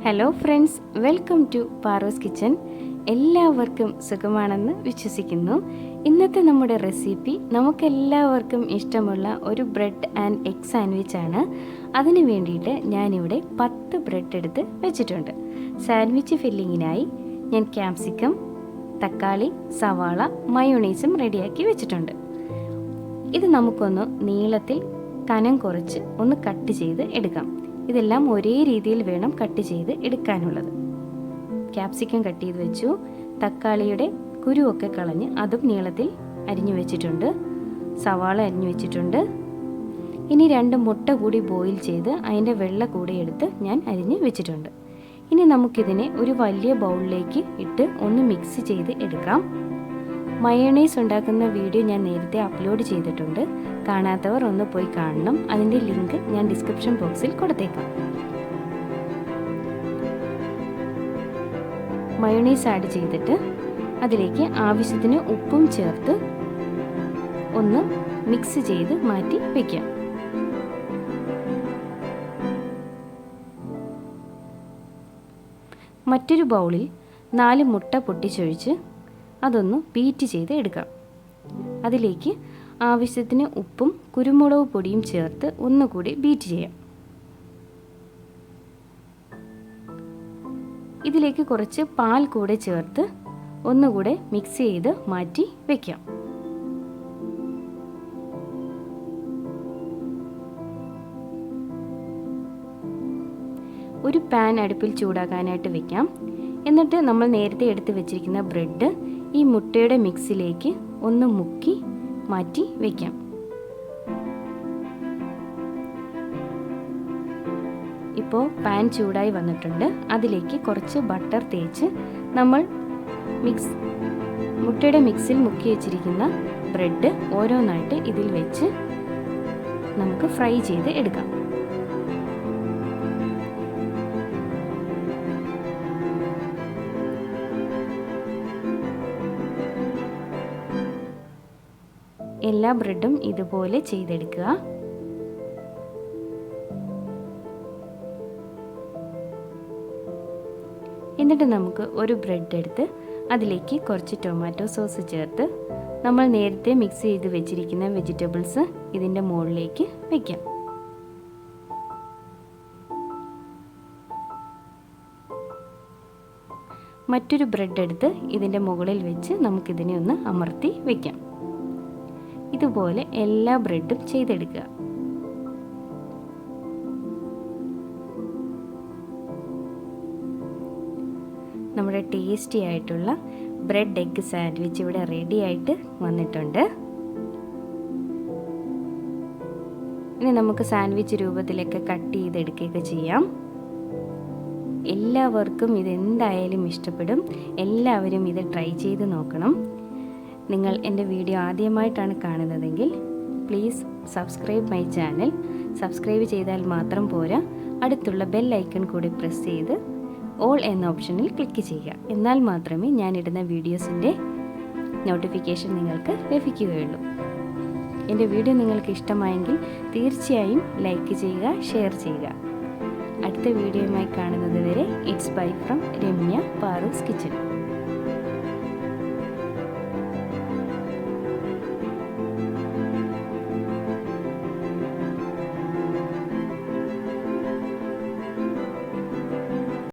Hello friends, welcome to Paro's kitchen. എല്ലാവർക്കും സുഖമാണെന്ന് വിശ്വസിക്കുന്നു. ഇന്നത്തെ നമ്മുടെ റെസിപ്പി നമുക്കെല്ലാവർക്കും ഇഷ്ടമുള്ള ഒരു ബ്രെഡ് ആൻഡ് എഗ് സാൻഡ്വിച്ച് ആണ്. അതിന് വേണ്ടിയിട്ട് ഞാനിവിടെ 10 ബ്രെഡ് എടുത്ത് വെച്ചിട്ടുണ്ട്. സാൻഡ്വിച്ച് ഫില്ലിങ്ങിനായി ഞാൻ ക്യാപ്സിക്കം, തക്കാളി, സവാള, മയോണൈസും റെഡിയാക്കി വെച്ചിട്ടുണ്ട്. ഇത് നമുക്കൊന്ന് നീളത്തിൽ കനം കുറച്ച് ഒന്ന് കട്ട് ചെയ്ത് എടുക്കാം. ഇതെല്ലാം ഒരേ രീതിയിൽ വേണം കട്ട് ചെയ്ത് എടുക്കാനുള്ളത്. ക്യാപ്സിക്കം കട്ട് ചെയ്ത് വെച്ചു. തക്കാളിയുടെ കുരുവൊക്കെ കളഞ്ഞ് അതും നീളത്തിൽ അരിഞ്ഞു വെച്ചിട്ടുണ്ട്. സവാള അരിഞ്ഞു വെച്ചിട്ടുണ്ട്. ഇനി 2 മുട്ട കൂടി ബോയിൽ ചെയ്ത് അതിൻ്റെ വെള്ള കൂടി എടുത്ത് ഞാൻ അരിഞ്ഞ് വെച്ചിട്ടുണ്ട്. ഇനി നമുക്കിതിനെ ഒരു വലിയ ബൗളിലേക്ക് ഇട്ട് ഒന്ന് മിക്സ് ചെയ്ത് എടുക്കാം. മയോണൈസ് ഉണ്ടാക്കുന്ന വീഡിയോ ഞാൻ നേരത്തെ അപ്ലോഡ് ചെയ്തിട്ടുണ്ട്. കാണാത്തവർ ഒന്ന് പോയി കാണണം. അതിൻ്റെ ലിങ്ക് ഞാൻ ഡിസ്ക്രിപ്ഷൻ ബോക്സിൽ കൊടുത്തേക്കാം. മയോണൈസ് ആഡ് ചെയ്തിട്ട് അതിലേക്ക് ആവശ്യത്തിന് ഉപ്പും ചേർത്ത് ഒന്ന് മിക്സ് ചെയ്ത് മാറ്റി വയ്ക്കാം. മറ്റൊരു ബൗളിൽ 4 മുട്ട പൊട്ടിച്ചൊഴിച്ച് അതൊന്ന് ബീറ്റ് ചെയ്ത് എടുക്കാം. അതിലേക്ക് ആവശ്യത്തിന് ഉപ്പും കുരുമുളക് പൊടിയും ചേർത്ത് ഒന്നുകൂടി ബീറ്റ് ചെയ്യാം. ഇതിലേക്ക് കുറച്ച് പാൽ കൂടെ ചേർത്ത് ഒന്നുകൂടെ മിക്സ് ചെയ്ത് മാറ്റി വയ്ക്കാം. ഒരു പാൻ അടുപ്പിൽ ചൂടാക്കാനായിട്ട് വെക്കാം. എന്നിട്ട് നമ്മൾ നേരത്തെ എടുത്ത് വെച്ചിരിക്കുന്ന ബ്രെഡ് ഈ മുട്ടയുടെ മിക്സിലേക്ക് ഒന്ന് മുക്കി മാറ്റി വയ്ക്കാം. ഇപ്പോൾ പാൻ ചൂടായി വന്നിട്ടുണ്ട്. അതിലേക്ക് കുറച്ച് ബട്ടർ തേച്ച് നമ്മൾ മുട്ടയുടെ മിക്സിൽ മുക്കി വെച്ചിരിക്കുന്ന ബ്രെഡ് ഓരോന്നായിട്ട് ഇതിൽ വെച്ച് നമുക്ക് ഫ്രൈ ചെയ്ത് എടുക്കാം. എല്ലാ ബ്രെഡും ഇതുപോലെ ചെയ്തെടുക്കുക. എന്നിട്ട് നമുക്ക് ഒരു ബ്രെഡ് എടുത്ത് അതിലേക്ക് കുറച്ച് ടൊമാറ്റോ സോസ് ചേർത്ത് നമ്മൾ നേരത്തെ മിക്സ് ചെയ്ത് വെച്ചിരിക്കുന്ന വെജിറ്റബിൾസ് ഇതിൻ്റെ മുകളിലേക്ക് വയ്ക്കാം. മറ്റൊരു ബ്രെഡ് എടുത്ത് ഇതിൻ്റെ മുകളിൽ വെച്ച് നമുക്കിതിനെ ഒന്ന് അമർത്തി വയ്ക്കാം. ഇതുപോലെ എല്ലാ ബ്രെഡും ചെയ്തെടുക്കുക. നമ്മുടെ ടേസ്റ്റി ആയിട്ടുള്ള ബ്രെഡ് എഗ് സാൻഡ്വിച്ച് ഇവിടെ റെഡി ആയിട്ട് വന്നിട്ടുണ്ട്. ഇനി നമുക്ക് സാൻഡ്വിച്ച് രൂപത്തിലൊക്കെ കട്ട് ചെയ്തെടുക്കുകയൊക്കെ ചെയ്യാം. എല്ലാവർക്കും ഇതെന്തായാലും ഇഷ്ടപ്പെടും. എല്ലാവരും ഇത് ട്രൈ ചെയ്ത് നോക്കണം. നിങ്ങൾ എൻ്റെ വീഡിയോ ആദ്യമായിട്ടാണ് കാണുന്നതെങ്കിൽ please subscribe my channel. Subscribe ചെയ്താൽ മാത്രം പോരാ, അടുത്തുള്ള ബെൽ ഐക്കൺ കൂടി പ്രസ് ചെയ്ത് ഓൾ എന്ന ഓപ്ഷനിൽ ക്ലിക്ക് ചെയ്യുക. എന്നാൽ മാത്രമേ ഞാനിടുന്ന വീഡിയോസിൻ്റെ നോട്ടിഫിക്കേഷൻ നിങ്ങൾക്ക് ലഭിക്കുകയുള്ളൂ. എൻ്റെ വീഡിയോ നിങ്ങൾക്ക് ഇഷ്ടമായെങ്കിൽ തീർച്ചയായും ലൈക്ക് ചെയ്യുക, ഷെയർ ചെയ്യുക. അടുത്ത വീഡിയോയുമായി കാണുന്നത് വരെ it's bye from Ramya പാറൂസ് kitchen.